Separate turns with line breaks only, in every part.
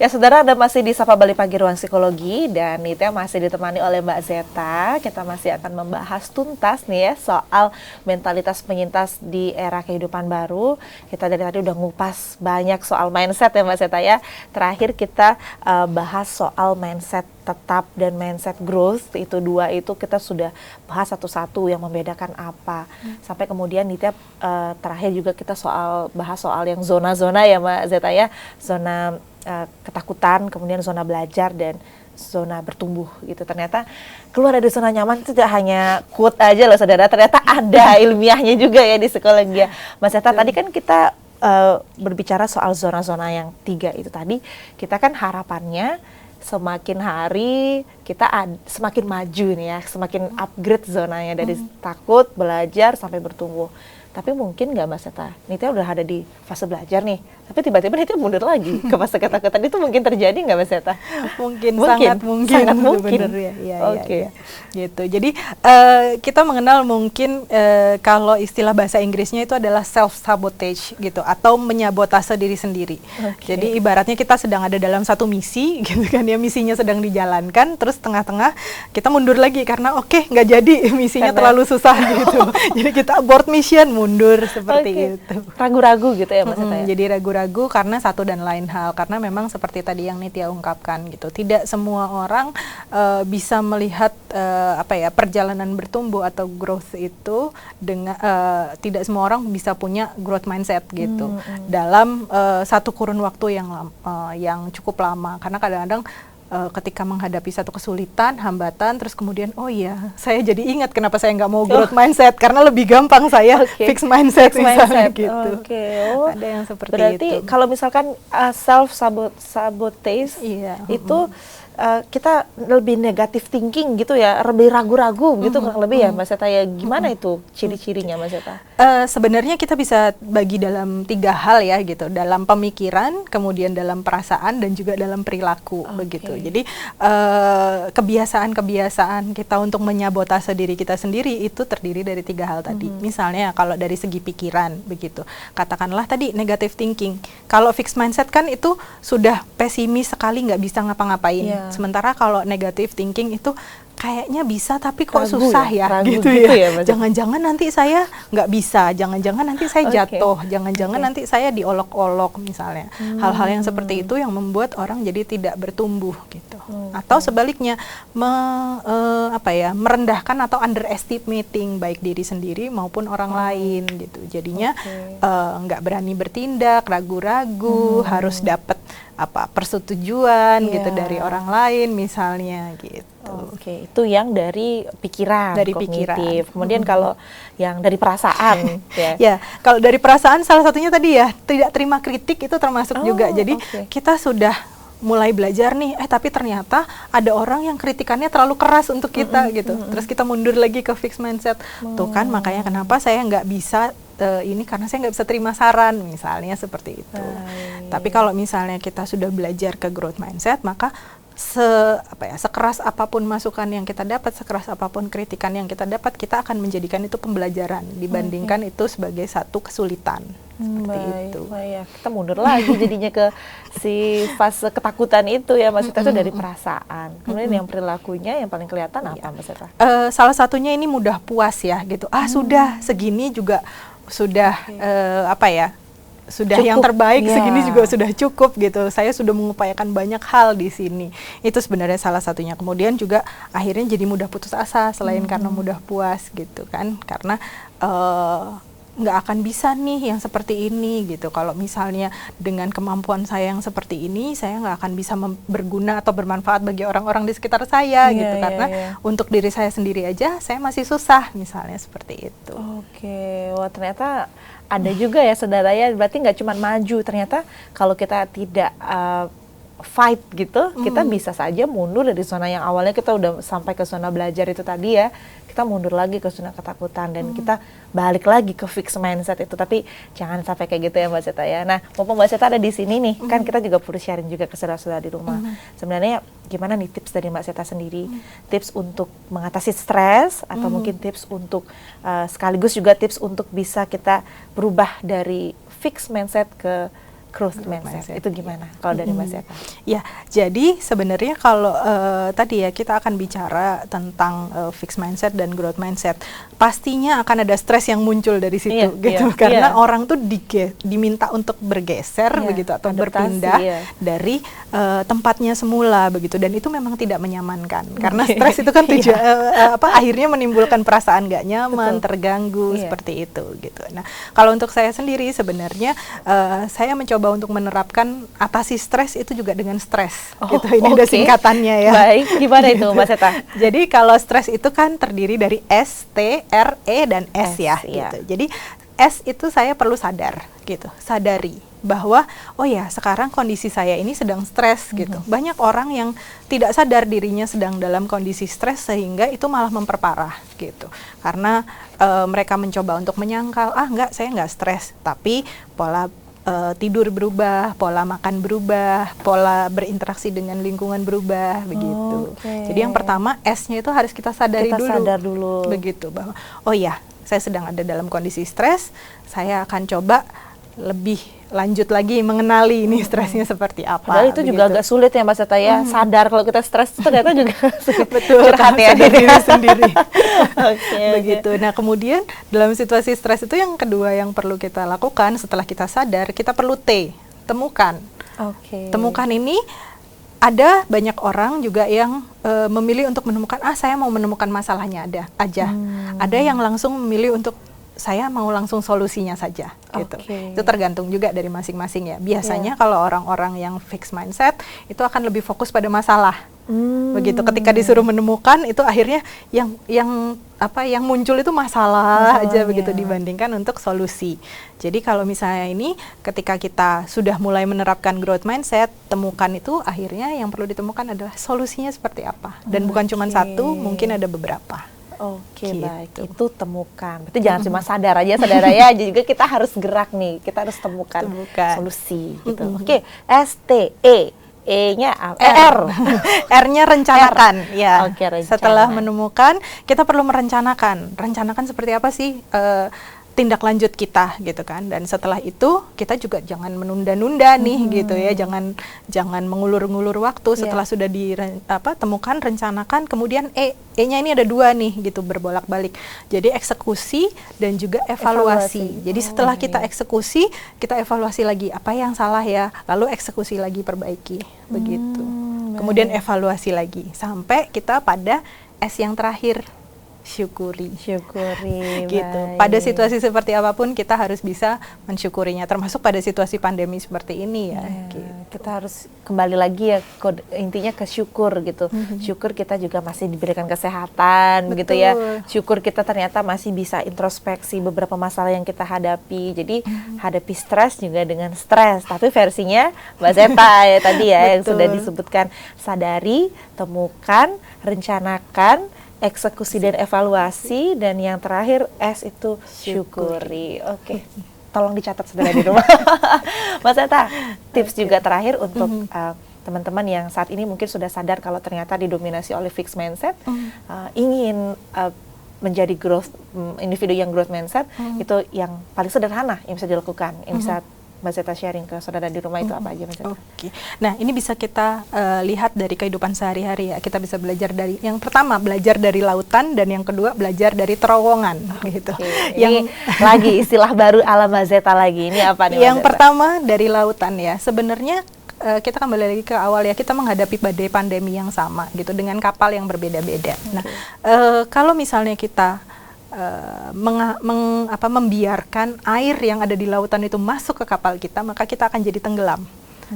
Ya saudara, Anda masih di Sapa Bali Pagi Ruang Psikologi dan Nitya masih ditemani oleh Mbak Zeta. Kita masih akan membahas tuntas nih ya soal mentalitas penyintas di era kehidupan baru. Kita dari tadi udah ngupas banyak soal mindset ya Mbak Zeta ya. Terakhir kita bahas soal mindset tetap dan mindset growth, itu dua itu kita sudah bahas satu-satu yang membedakan apa. Sampai kemudian Nitya terakhir juga kita bahas soal yang zona-zona ya Mbak Zeta ya. Zona ketakutan, kemudian zona belajar dan zona bertumbuh gitu. Ternyata keluar dari zona nyaman itu tidak hanya quote aja loh saudara, ternyata ada ilmiahnya juga ya di psikologi. Mas Zeta, tadi kan kita berbicara soal zona-zona yang 3 itu tadi, kita kan harapannya semakin hari kita semakin maju nih ya, semakin upgrade zonanya dari takut, belajar, sampai bertumbuh. Tapi mungkin nggak Mbak Zeta, Nitya udah ada di fase belajar nih, tapi tiba-tiba Nitya mundur lagi ke fase ketakutan. Itu mungkin terjadi nggak Mbak Zeta?
Mungkin, sangat mungkin. Ya,
Oke.
Gitu. Jadi kita mengenal mungkin kalau istilah bahasa Inggrisnya itu adalah self-sabotage gitu, atau menyabotase diri sendiri. Jadi ibaratnya kita sedang ada dalam satu misi gitu kan ya, misinya sedang dijalankan, terus tengah-tengah kita mundur lagi karena nggak jadi, misinya terlalu susah gitu. Jadi kita abort mission, mundur seperti itu.
Ragu-ragu gitu ya Mas Zeta ya?
Jadi ragu-ragu karena satu dan lain hal, karena memang seperti tadi yang Nitya ungkapkan gitu, tidak semua orang bisa melihat perjalanan bertumbuh atau growth itu dengan tidak semua orang bisa punya growth mindset gitu dalam satu kurun waktu yang cukup lama, karena kadang-kadang ketika menghadapi satu kesulitan, hambatan, terus kemudian saya jadi ingat kenapa saya nggak mau growth mindset, karena lebih gampang saya fix mindset misalnya gitu. Ada yang seperti
berarti
itu.
Kalau misalkan self sabotage itu kita lebih negatif thinking gitu ya, lebih ragu-ragu gitu kurang lebih ya Mbak Zeta ya. Gimana itu ciri-cirinya Mbak Zeta?
Sebenarnya kita bisa bagi dalam 3 hal ya gitu, dalam pemikiran, kemudian dalam perasaan, dan juga dalam perilaku begitu. Jadi kebiasaan-kebiasaan kita untuk menyabotase diri kita sendiri itu terdiri dari 3 hal tadi. Misalnya kalau dari segi pikiran begitu, katakanlah tadi negative thinking. Kalau fixed mindset kan itu sudah pesimis sekali, nggak bisa ngapa-ngapain. Sementara kalau negative thinking itu kayaknya bisa tapi kok susah ya gitu ya. Jangan-jangan nanti saya nggak bisa, jangan-jangan nanti saya jatuh, jangan-jangan nanti saya diolok-olok misalnya. Hal-hal yang seperti itu yang membuat orang jadi tidak bertumbuh gitu. Atau sebaliknya merendahkan atau underestimating baik diri sendiri maupun orang lain gitu. Jadinya nggak berani bertindak, ragu-ragu, harus dapat persetujuan gitu dari orang lain misalnya gitu.
Itu yang dari pikiran, kognitif. Kemudian kalau yang dari perasaan
ya, kalau dari perasaan salah satunya tadi ya, tidak terima kritik itu termasuk juga. Jadi kita sudah mulai belajar nih, tapi ternyata ada orang yang kritikannya terlalu keras untuk kita gitu. Terus kita mundur lagi ke fixed mindset. Tuh kan makanya kenapa saya nggak bisa ini, karena saya nggak bisa terima saran misalnya seperti itu. Tapi kalau misalnya kita sudah belajar ke growth mindset, maka sekeras apapun masukan yang kita dapat, sekeras apapun kritikan yang kita dapat, kita akan menjadikan itu pembelajaran dibandingkan itu sebagai satu kesulitan. Seperti itu.
Kita mundur lagi jadinya ke si fase ketakutan itu ya Mas Zeta, itu dari perasaan. Kemudian yang perilakunya yang paling kelihatan apa Mas Zeta?
Salah satunya ini mudah puas ya gitu. Sudah segini juga sudah sudah cukup, yang terbaik segini juga sudah cukup gitu. Saya sudah mengupayakan banyak hal di sini. Itu sebenarnya salah satunya. Kemudian juga akhirnya jadi mudah putus asa selain karena mudah puas gitu kan. Karena nggak akan bisa nih yang seperti ini gitu. Kalau misalnya dengan kemampuan saya yang seperti ini, saya nggak akan bisa berguna atau bermanfaat bagi orang-orang di sekitar saya gitu. Karena untuk diri saya sendiri aja saya masih susah misalnya seperti itu.
Wah ternyata ada juga ya saudara ya, berarti nggak cuma maju, ternyata kalau kita tidak fight gitu, kita bisa saja mundur dari zona yang awalnya kita udah sampai ke zona belajar itu tadi ya, kita mundur lagi ke zona ketakutan dan kita balik lagi ke fixed mindset itu. Tapi jangan sampai kayak gitu ya Mbak Zeta ya. Nah, mumpung Mbak Zeta ada di sini nih, kan kita juga perlu sharing juga ke saudara-saudara di rumah. Sebenarnya gimana nih tips dari Mbak Zeta sendiri, tips untuk mengatasi stres atau mungkin tips untuk sekaligus juga tips untuk bisa kita berubah dari fixed mindset ke growth mindset. Itu gimana kalau dari Mbak Zeta?
Ya, jadi sebenarnya kalau tadi ya kita akan bicara tentang fixed mindset dan growth mindset. Pastinya akan ada stres yang muncul dari situ gitu. Karena orang tuh diminta untuk bergeser begitu atau berpindah dari tempatnya semula begitu, dan itu memang tidak menyamankan. Karena stres itu kan akhirnya menimbulkan perasaan gak nyaman, terganggu seperti itu gitu. Nah, kalau untuk saya sendiri sebenarnya saya mencoba untuk menerapkan atasi stres itu juga dengan stres gitu. Ini ada singkatannya ya.
Baik, gimana itu Mbak Zeta?
Jadi kalau stres itu kan terdiri dari S, T, R, E, dan S ya gitu. Jadi S itu saya perlu sadar gitu, sadari bahwa oh ya sekarang kondisi saya ini sedang stres gitu. Banyak orang yang tidak sadar dirinya sedang dalam kondisi stres sehingga itu malah memperparah gitu. Karena mereka mencoba untuk menyangkal, enggak, saya enggak stres, tapi pola tidur berubah, pola makan berubah, pola berinteraksi dengan lingkungan berubah begitu. Jadi yang pertama S-nya itu harus kita sadar dulu. Begitu bahwa oh ya, saya sedang ada dalam kondisi stres, saya akan coba lebih lanjut lagi mengenali ini stresnya seperti apa.
Padahal itu juga agak sulit ya Mbak Zeta ya, sadar kalau kita stres ternyata juga
betul, curhat ya diri sendiri. Begitu. Nah kemudian dalam situasi stres itu yang kedua yang perlu kita lakukan setelah kita sadar, kita perlu T, temukan. Temukan ini ada banyak orang juga yang memilih untuk menemukan, saya mau menemukan masalahnya aja. Ada yang langsung memilih untuk saya mau langsung solusinya saja gitu. Itu tergantung juga dari masing-masing ya. Biasanya kalau orang-orang yang fixed mindset itu akan lebih fokus pada masalah. Begitu ketika disuruh menemukan itu akhirnya yang muncul itu masalah aja begitu dibandingkan untuk solusi. Jadi kalau misalnya ini ketika kita sudah mulai menerapkan growth mindset, temukan itu akhirnya yang perlu ditemukan adalah solusinya seperti apa. Dan bukan cuma satu, mungkin ada beberapa.
Gitu. Baik, itu temukan. Berarti jangan cuma sadar aja juga kita harus gerak nih, kita harus temukan. Solusi gitu. S, T, E. E-nya R.
R-nya rencanakan. Ya.
Rencana.
Setelah menemukan, kita perlu merencanakan. Rencanakan seperti apa sih tindak lanjut kita gitu kan. Dan setelah itu kita juga jangan menunda-nunda nih gitu ya. Jangan mengulur-ngulur waktu. Setelah sudah temukan, rencanakan, kemudian E-nya ini ada 2 nih gitu, berbolak-balik. Jadi eksekusi dan juga evaluasi. Jadi setelah kita eksekusi, kita evaluasi lagi apa yang salah ya, lalu eksekusi lagi, perbaiki begitu. Kemudian evaluasi lagi sampai kita pada S yang terakhir, syukuri
gitu.
Pada situasi seperti apapun kita harus bisa mensyukurinya, termasuk pada situasi pandemi seperti ini ya. Gitu.
Kita harus kembali lagi ya intinya ke syukur gitu. Syukur kita juga masih diberikan kesehatan begitu ya. Syukur kita ternyata masih bisa introspeksi beberapa masalah yang kita hadapi. Jadi hadapi stres juga dengan stres, tapi versinya Mbak Zeta ya tadi ya yang sudah disebutkan, sadari, temukan, rencanakan, eksekusi dan evaluasi, dan yang terakhir S itu syukuri. Tolong dicatat saudara di rumah. Mas Zeta, tips juga terakhir untuk teman-teman yang saat ini mungkin sudah sadar kalau ternyata didominasi oleh fixed mindset, ingin menjadi individu yang growth mindset, itu yang paling sederhana yang bisa dilakukan, yang bisa Mbak Zeta sharing ke saudara di rumah itu apa aja Mbak Zeta?
Nah ini bisa kita lihat dari kehidupan sehari-hari ya. Kita bisa belajar dari, yang pertama belajar dari lautan, dan yang kedua belajar dari terowongan gitu.
Yang lagi istilah baru ala Mbak Zeta lagi, ini apa nih Mbak
Yang
Zeta?
pertama dari lautan ya. Sebenarnya kita kembali lagi ke awal ya, kita menghadapi badai pandemi yang sama gitu dengan kapal yang berbeda-beda. Nah kalau misalnya kita membiarkan air yang ada di lautan itu masuk ke kapal kita, maka kita akan jadi tenggelam.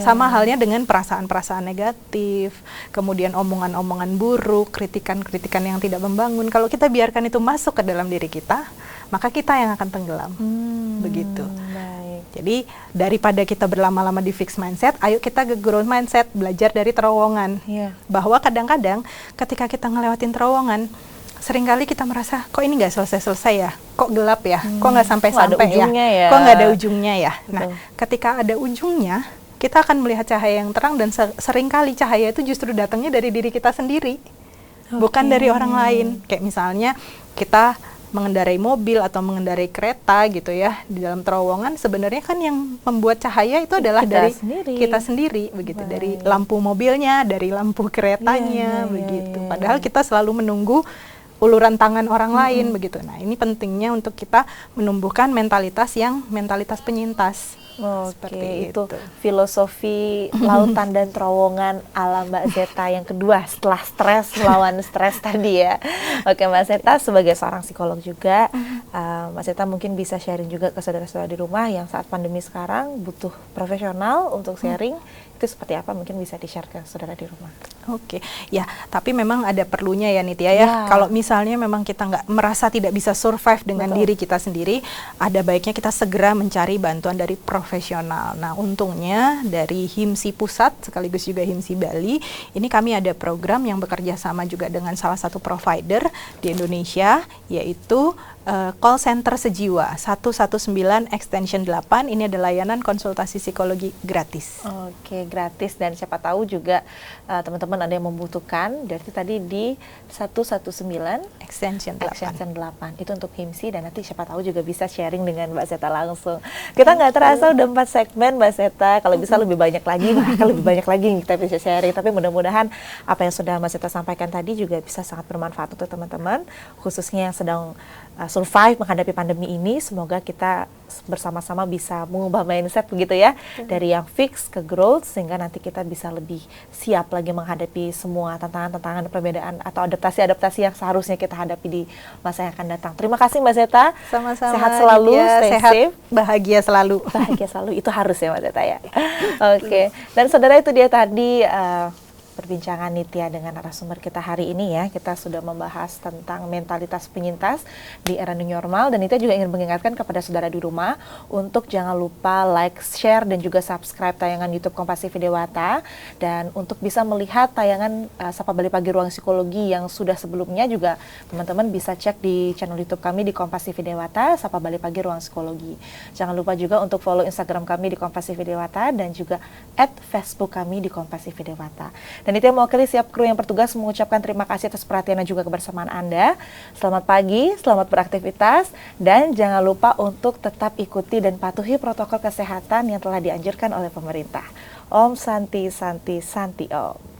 Sama halnya dengan perasaan-perasaan negatif, kemudian omongan-omongan buruk, kritikan-kritikan yang tidak membangun. Kalau kita biarkan itu masuk ke dalam diri kita, maka kita yang akan tenggelam. Begitu. Jadi daripada kita berlama-lama di fixed mindset, ayo kita ke growth mindset, belajar dari terowongan. Bahwa kadang-kadang ketika kita ngelewatin terowongan, seringkali kita merasa, kok ini nggak selesai-selesai ya, kok gelap ya, kok nggak sampai-sampai ya, kok nggak ada ujungnya ya. Nah, ketika ada ujungnya, kita akan melihat cahaya yang terang, dan seringkali cahaya itu justru datangnya dari diri kita sendiri, bukan dari orang lain. Kayak misalnya kita mengendarai mobil atau mengendarai kereta gitu ya, di dalam terowongan sebenarnya kan yang membuat cahaya itu adalah dari kita sendiri begitu. Dari lampu mobilnya, dari lampu keretanya begitu. Padahal kita selalu menunggu uluran tangan orang lain begitu. Nah, ini pentingnya untuk kita menumbuhkan mentalitas yang mentalitas penyintas.
Oke, itu filosofi lautan dan terowongan ala Mbak Zeta yang kedua setelah stres melawan stres tadi ya. Oke, Mbak Zeta sebagai seorang psikolog juga, Mbak Zeta mungkin bisa sharing juga ke saudara-saudara di rumah yang saat pandemi sekarang butuh profesional untuk sharing. Itu seperti apa, mungkin bisa di-share ke saudara di rumah.
Oke, ya, tapi memang ada perlunya ya Nitya ya. Kalau misalnya memang kita nggak merasa tidak bisa survive dengan diri kita sendiri, ada baiknya kita segera mencari bantuan dari profesional. Nah, untungnya dari HIMSI Pusat sekaligus juga HIMSI Bali, ini kami ada program yang bekerja sama juga dengan salah satu provider di Indonesia, yaitu call center sejiwa 119 extension 8. Ini ada layanan konsultasi psikologi gratis.
Oke, gratis, dan siapa tahu juga teman-teman ada yang membutuhkan. Dari tadi di 119 extension 8 itu untuk HIMSI, dan nanti siapa tahu juga bisa sharing dengan Mbak Zeta langsung. Kita nggak terasa udah 4 segmen Mbak Zeta. Kalau bisa lebih banyak lagi, bahkan lebih banyak lagi kita bisa sharing. Tapi mudah-mudahan apa yang sudah Mbak Zeta sampaikan tadi juga bisa sangat bermanfaat untuk teman-teman, khususnya yang sedang survive menghadapi pandemi ini. Semoga kita bersama-sama bisa mengubah mindset begitu ya, dari yang fix ke growth, sehingga nanti kita bisa lebih siap lagi menghadapi semua tantangan-tantangan, perbedaan atau adaptasi-adaptasi yang seharusnya kita hadapi di masa yang akan datang. Terima kasih Mbak Zeta.
Sama-sama.
Sehat selalu, stay
sehat,
safe,
bahagia selalu.
Bahagia selalu, itu harus ya Mbak Zeta ya. Oke. Dan saudara, itu dia tadi perbincangan Nitya dengan narasumber kita hari ini ya. Kita sudah membahas tentang mentalitas penyintas di era new normal, dan Nitya juga ingin mengingatkan kepada saudara di rumah untuk jangan lupa like, share, dan juga subscribe tayangan YouTube Kompas TV Dewata. Dan untuk bisa melihat tayangan Sapa Bali Pagi Ruang Psikologi yang sudah sebelumnya juga, teman-teman bisa cek di channel YouTube kami di Kompas TV Dewata, Sapa Bali Pagi Ruang Psikologi. Jangan lupa juga untuk follow Instagram kami di Kompas TV Dewata, dan juga @Facebook kami di Kompas TV Dewata. Dan itu yang mewakili siap kru yang bertugas mengucapkan terima kasih atas perhatian dan juga kebersamaan Anda. Selamat pagi, selamat beraktivitas, dan jangan lupa untuk tetap ikuti dan patuhi protokol kesehatan yang telah dianjurkan oleh pemerintah. Om Santi Santi Santi Om.